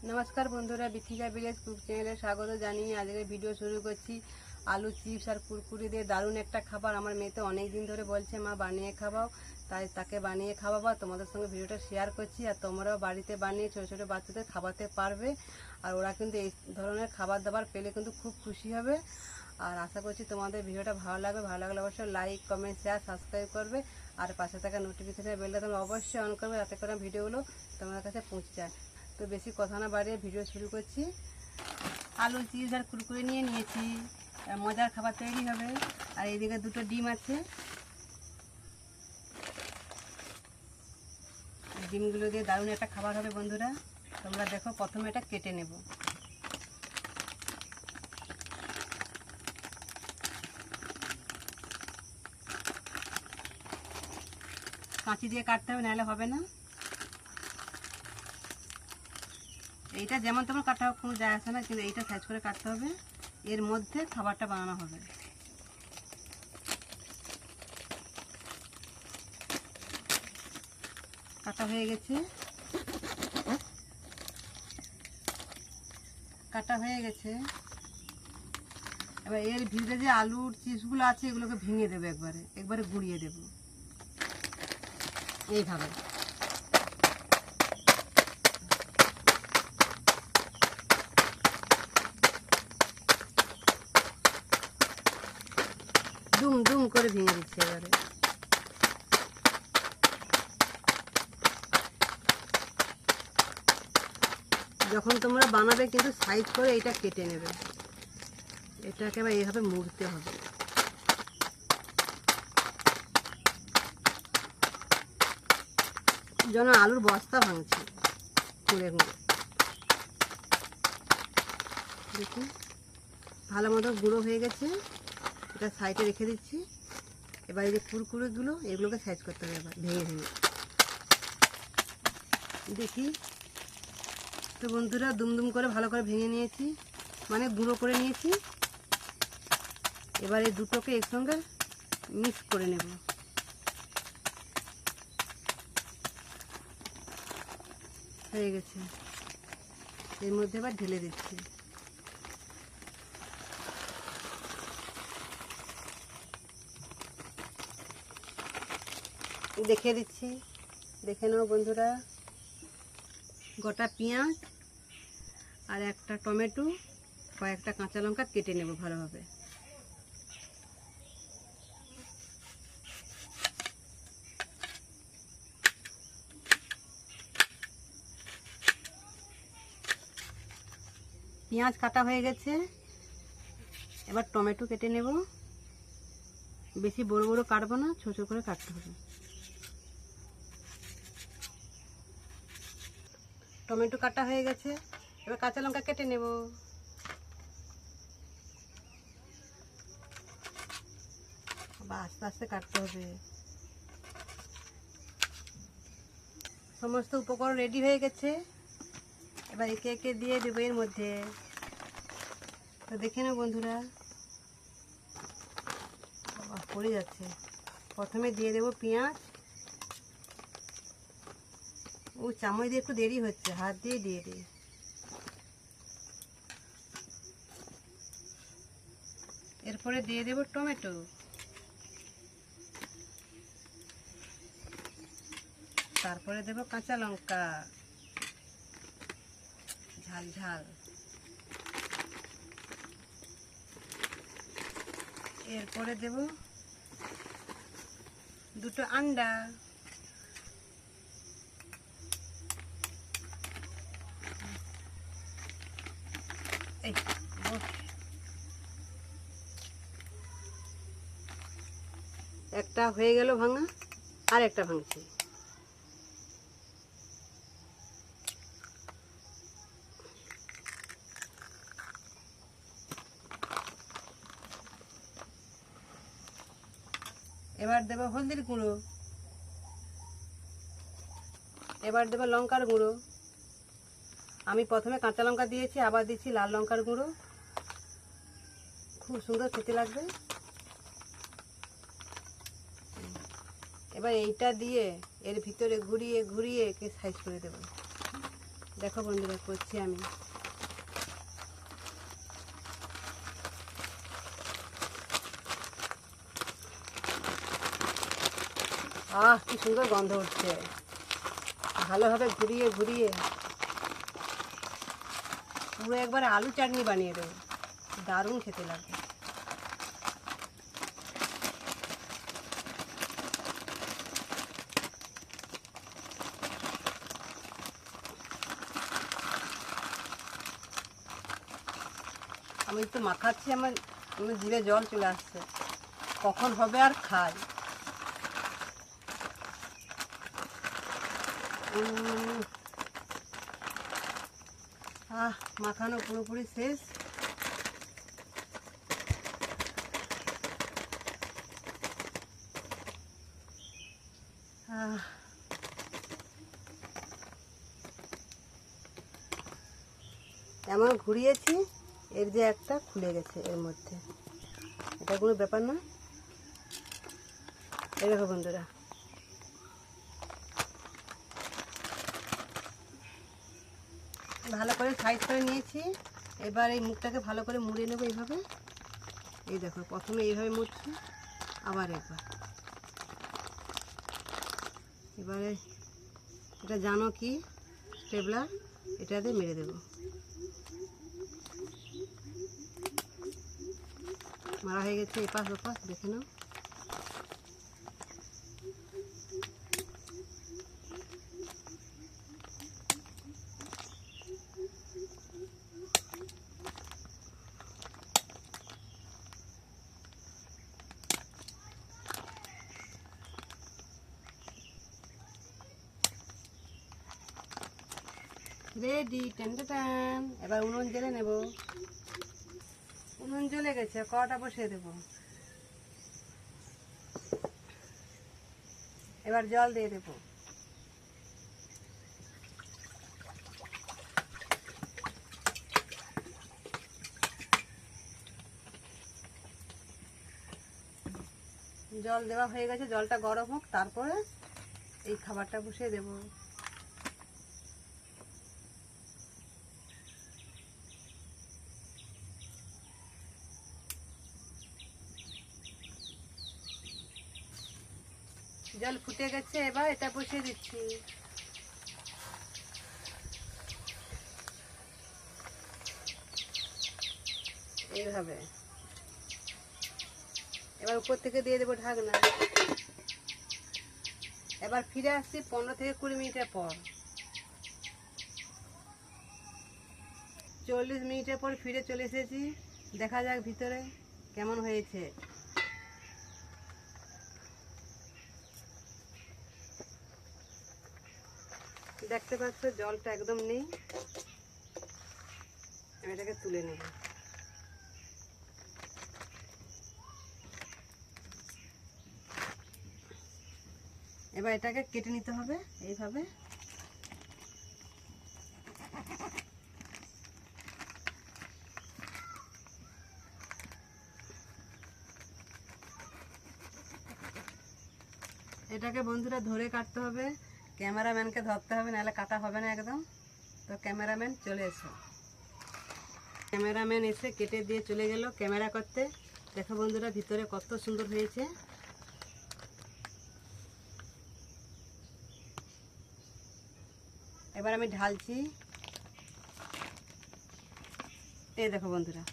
नमस्कार बंधुरा बिथिका village cook चैनले स्वागत जानिए आज के भिडियो शुरू करছি आलू चिप्स और कुरकुरी দিয়ে দারুণ একটা খাবার আমার মেয়েতে অনেক দিন ধরে বলছে মা বানিয়ে খাওয়াও তাই তাকে বানিয়ে খাওয়াবো তোমাদের সঙ্গে ভিডিওটা শেয়ার করছি আর তোমরাও বাড়িতে বানিয়ে ছোট ছোট বাচ্চাদের খাওয়াতে পারবে আর ওরা কিন্তু এই ধরনের খাবার দাবার পেলে কিন্তু খুব খুশি হবে আর আশা করছি তোমাদের ভিডিওটা ভালো লাগলে অবশ্যই লাইক কমেন্ট শেয়ার সাবস্ক্রাইব করবে আর পাশে থাকা নোটিফিকেশন বেলটা তোমরা অবশ্যই অন করবে যাতে করে ভিডিওগুলো তোমাদের কাছে পৌঁছে যায়। তো বেশি কথা না বাড়িয়ে ভিডিও শুরু করছি। আলু চিপস আর কুরকুরে নিয়ে নিয়েছি, মজার খাবার তৈরি হবে। আর এইদিকে দুটো ডিম আছে, ডিমগুলো দিয়ে দারুণ একটা খাবার হবে বন্ধুরা। তোমরা দেখো, প্রথমে এটা কেটে নেব। কাঁচি দিয়ে কাটতে হবে, নাহলে হবে না। এইটা যেমন তেমন কাটা হোক কোনো যায় আসে না, কিন্তু এইটা সাইজ করে কাটতে হবে। এর মধ্যে খাবারটা বানানো হবে। কাটা হয়ে গেছে, এবার এর ভিতরে যে আলুর চিপসগুলো আছে এগুলোকে ভেঙে দেবো, একবারে গুঁড়িয়ে দেব এইভাবে। দুম দুম করে ভেঙে দিচ্ছে এবারে। যখন তোমরা বানাবে কিন্তু সাইজ করে এটা কেটে নেবে, এটাকে এবার এইভাবে মুড়তে হবে। যেন আলুর বস্তা ভাঙছে গুঁড়ে গুঁড়ো। দেখুন ভালো মতো গুঁড়ো হয়ে গেছে, এটা সাইডে রেখে দিচ্ছি। এবার এই যে কুরকুরেগুলো এগুলোকে সাইজ করতে হবে, এবার ভেঙে ভেঙে দেখি। তো বন্ধুরা দুমদুম করে ভালো করে ভেঙে নিয়েছি, মানে গুঁড়ো করে নিয়েছি। এবার এই দুটোকে একসঙ্গে মিক্স করে নেব। হয়ে গেছে, এর মধ্যে এবার ঢেলে দিচ্ছি। দেখিয়ে দিচ্ছি, দেখে নাও বন্ধুরা। গোটা পেঁয়াজ আর একটা টমেটো, কয়েকটা কাঁচা লঙ্কা কেটে নেব ভালোভাবে। পেঁয়াজ কাটা হয়ে গেছে, এবার টমেটো কেটে নেব। বেশি বড় বড় কাটবো না, ছোট ছোট করে কাটতে হবে। টমেটো কাটা হয়ে গেছে, এবার কাঁচা লঙ্কা কেটে নেব। আস্তে আস্তে কাটতে হবে। সমস্ত উপকরণ রেডি হয়ে গেছে, এবার একে একে দিয়ে দেবো এর মধ্যে। তো দেখে নাও বন্ধুরা, পড়ে যাচ্ছে। প্রথমে দিয়ে দেবো পেঁয়াজ। ও চামচ দিয়ে একটু দেরি হচ্ছে, হাত দিয়ে দিয়ে দিই। এরপরে দিয়ে দেবো টমেটো, তারপরে দেবো কাঁচা লঙ্কা ঝাল ঝাল। এরপরে দেব দুটো আন্ডা। এই একটা হয়ে গেল ভাঙা, আর একটা ভাঙছি। এবার দেবো হলদির গুঁড়ো, এবার দেবো লঙ্কার গুঁড়ো। আমি প্রথমে কাঁচা লঙ্কা দিয়েছি, আবার দিচ্ছি লাল লঙ্কার গুঁড়ো। খুব সুন্দর খেতে লাগবে। এবার এইটা দিয়ে এর ভিতরে ঘুরিয়ে ঘুরিয়ে একে সাইজ করে দেব। দেখো বন্ধুরা করছি আমি। কি সুন্দর গন্ধ উঠছে। ভালোভাবে ঘুরিয়ে ঘুরিয়ে পুরো একবার আলু চাটনি বানিয়ে দেবো, দারুণ খেতে লাগবে। আমি তো মাখাচ্ছি, আমার জিভে জল চলে আসছে, কখন হবে আর খাই। মাখানো পুরোপুরি শেষ। এমন ঘুরিয়েছি, এর যে একটা খুলে গেছে এর মধ্যে, এটা কোনো ব্যাপার না। এই দেখো বন্ধুরা, ভালো করে সাইজ করে নিয়েছি। এবার এই মুখটাকে ভালো করে মুড়ে নেবো এইভাবে। এই দেখো, প্রথমে এইভাবে মুড়ছি, আবার একবার। এবারে এটা জানো কি স্টেপলার, এটাতে মেরে দেবো। মারা হয়ে গেছে এপাশ ওপাশ, দেখে নাও। রেডি, টেন টান। এবার উনুন জ্বেলে নেব। উনুন জ্বলে গেছে, কড়াটা বসিয়ে দেব। এবার জল দিয়ে দেব। জল দেওয়া হয়ে গেছে, জলটা গরম হোক, তারপরে এই খাবারটা বসিয়ে দেব। জল ফুটে গেছে, এবার এটা বসিয়ে দিচ্ছি। এইভাবে এবার উপর থেকে দিয়ে দেবো ঢাকনা। এবার ফিরে আসছি 15 থেকে 20 মিনিটের পর। 40 মিনিটের পর ফিরে চলে এসেছি। দেখা যাক ভিতরে কেমন হয়েছে। দেখতে পাচ্ছ জলটা একদম নেই। আমি এটাকে তুলে নেব। এবার এটাকে কেটে নিতে হবে এইভাবে। এটাকে বন্ধুরা ধরে কাটতে হবে, ক্যামেরাম্যানকে ধরতে হবে, নাহলে কাটা হবে না একদম। তো ক্যামেরাম্যান চলে এসো। ক্যামেরাম্যান এসে কেটে দিয়ে চলে গেল ক্যামেরা করতে। দেখো বন্ধুরা ভিতরে কত সুন্দর হয়েছে। এবার আমি ঢালছি। এই দেখো বন্ধুরা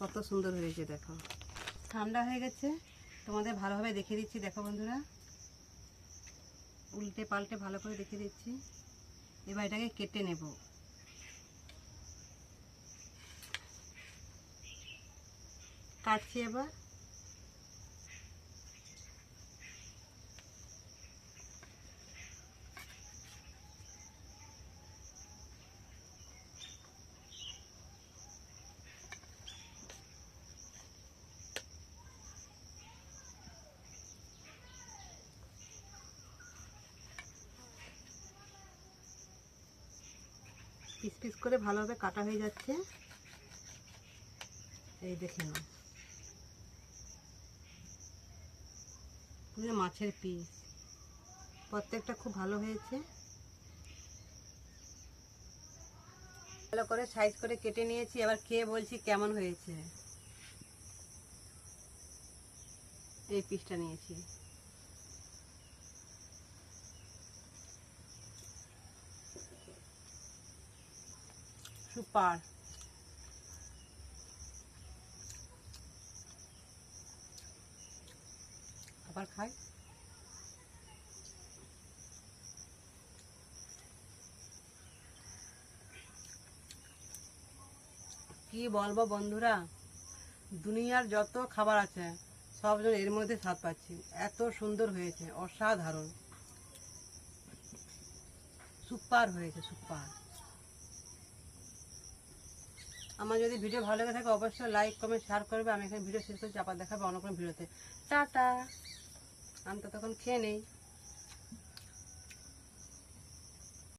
কত সুন্দর হয়েছে। দেখো ঠান্ডা হয়ে গেছে, তোমাদের ভালোভাবে দেখিয়ে দিচ্ছি। দেখো বন্ধুরা, উল্টে পাল্টে ভালো করে দেখিয়ে দিচ্ছি। এবার এটাকে কেটে নেব। কাটছি এবার। পিস পিস করে ভালোভাবে কাটা হয়ে যাচ্ছে। এই দেখে নাও, মাছের পিস প্রত্যেকটা খুব ভালো হয়েছে। ভালো করে সাইজ করে কেটে নিয়েছি, এবার খেয়ে বলছি কেমন হয়েছে। এই পিসটা নিয়েছি। সুপার। আবার খাই। কি বলবো বন্ধুরা, দুনিয়ার যত খাবার আছে সবজন এর মধ্যে স্বাদ পাচ্ছি। এত সুন্দর হয়েছে, অসাধারণ, সুপার হয়েছে, সুপার। আমার যদি ভিডিও ভালো লেগে থাকে অবশ্যই লাইক কমেন্ট শেয়ার করবে। আমি এখানে ভিডিও শেষ করছি, আবার দেখাবো অন্য কোনো ভিডিওতে। টাটা। আমি তো তখন খেয়ে নেই।